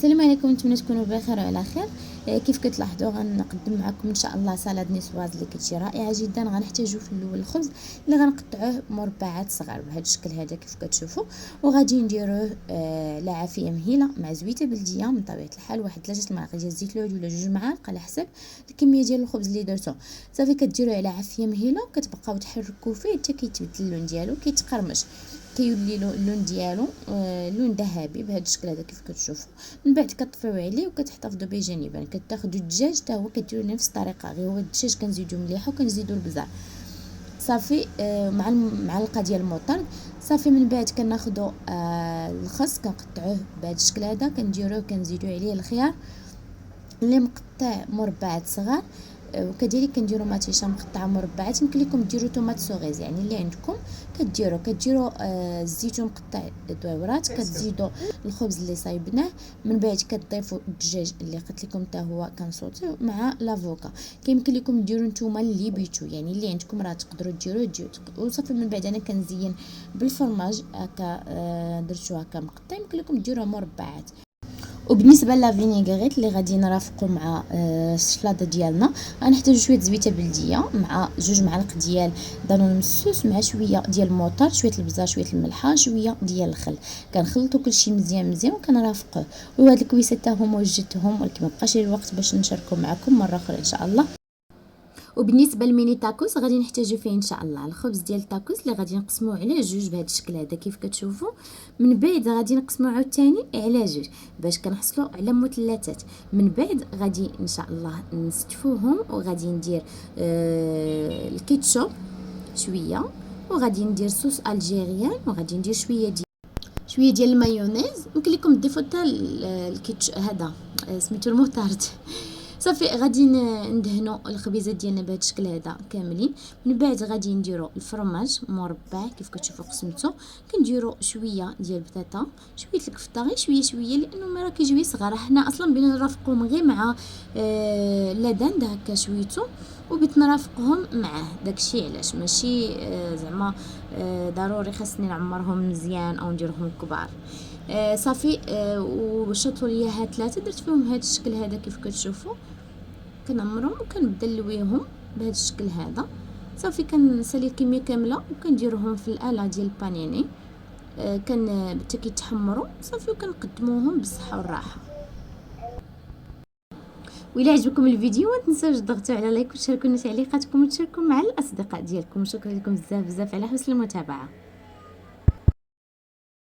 السلام عليكم، نتمنى تكونوا بخير وعلى خير. كيف كتلاحظوا غنقدم معكم ان شاء الله سلطه نيسواز اللي كتجي رائعه جدا. غنحتاجوا في الاول الخبز اللي غنقطعوه مربعات صغار بهذا الشكل هذا كيف كتشوفوا، وغادي نديروه لعافيه مهيله مع زويته بلديه من طبيعه الحال، واحد 3 المعالق ديال زيت العود ولا 2 معالق على حسب الكميه ديال الخبز اللي درتو. صافي كديروه على عافيه مهيله وكتبقاو تحركوا فيه حتى كيتبدل اللون ديالو، كيتقرمش، كيولي اللون ديالو لون ذهبي بهذا الشكل هذا كيف كتشوفوا. من بعد كطفيو عليه وكتحتفظوا به جانبا. كتاخذوا الدجاج حتى هو كديروا نفس الطريقه، غير هو الدجاج كنزيدوا مليحه وكنزيدوا البزار صافي مع المعلقه ديال المطرد. صافي من بعد كناخذوا الخس كنقطعوه بهذا الشكل هذا، كنديروه كنزيدوا عليه الخيار اللي مقطع مربعات صغار، وكذلك كنديروا ماتيشه مقطعه مربعات. يمكن لكم ديروا طوماط سوغيز يعني اللي عندكم كديروا الزيتون مقطع دويرات، كتزيدوا الخبز اللي صايبناه. من بعد كتضيفوا الدجاج اللي قلت لكم حتى هو كنصوتيو مع لافوكا. كيمكن لكم ديروا نتوما اللي بيتو يعني اللي عندكم راه تقدروا ديروه وصافي. من بعد انا كنزين بالفرماج هكا، درتو هكا مقطع، يمكن لكم ديروها مربعات. وبالنسبه لافينيغريت اللي غادي نرافقوا مع الشلاضه ديالنا، غنحتاجوا شويه زبيته بلديه مع 2 معالق ديال دانون مسوس مع شويه ديال الموطر، شويه البزار، شويه الملحه، شويه ديال الخل. كنخلطوا كلشي مزيان مزيان وكنرافقوه. وهاد الكويسات حتى هما وجدتهم، ولكن مبقاش لي الوقت باش نشاركهم معكم مره اخرى ان شاء الله. وبالنسبه للميني تاكوس غادي نحتاجو فيه ان شاء الله الخبز ديال التاكوس اللي غادي نقسموه على 2 بهذا الشكل هذا كيف كتشوفوا. من بعد غادي نقسموه عاوتاني على 2 باش كنحصلوا على مثلثات. من بعد غادي ان شاء الله نستفوهم، وغادي ندير الكيتشوب شويه، وغادي ندير صوص الجيريان، وغادي ندير شويه ديال المايونيز. يمكن لكم تضيفوا حتى الكيتشوب هذا سميتو الموطارد. صافي غادي ندهنوا الخبيزات ديالنا بهذا الشكل هذا كاملين. من بعد غادي نديروا الفرماج مربع كيف كتشوفوا قسمته. كنديروا شويه ديال البطاطا، شويه الكفته، غير شويه لانه راه كيجيو صغار. حنا اصلا بغينا نرافقوهم غير مع لدان هكا شويتو، وبغيت نرافقهم معاه داكشي علاش ماشي زعما ضروري خاصني نعمرهم مزيان او نديرهم كبار. صافي وشطوا ليا هاد 3 درت فيهم هاد الشكل هذا كيف كتشوفوا. كنعمرهم وكنبدا نلويهم بهذا الشكل هذا. صافي كنسالي الكميه كامله وكنديرهم في الاله ديال البانيني، حتى كيتحمروا صافي، وكنقدموهم بالصحه والراحه. وإلا عجبكم الفيديو ما تنساوش تضغطوا على لايك وتشاركونا تعليقاتكم وتشاركوا مع الاصدقاء ديالكم. شكرا لكم بزاف على حسن المتابعه.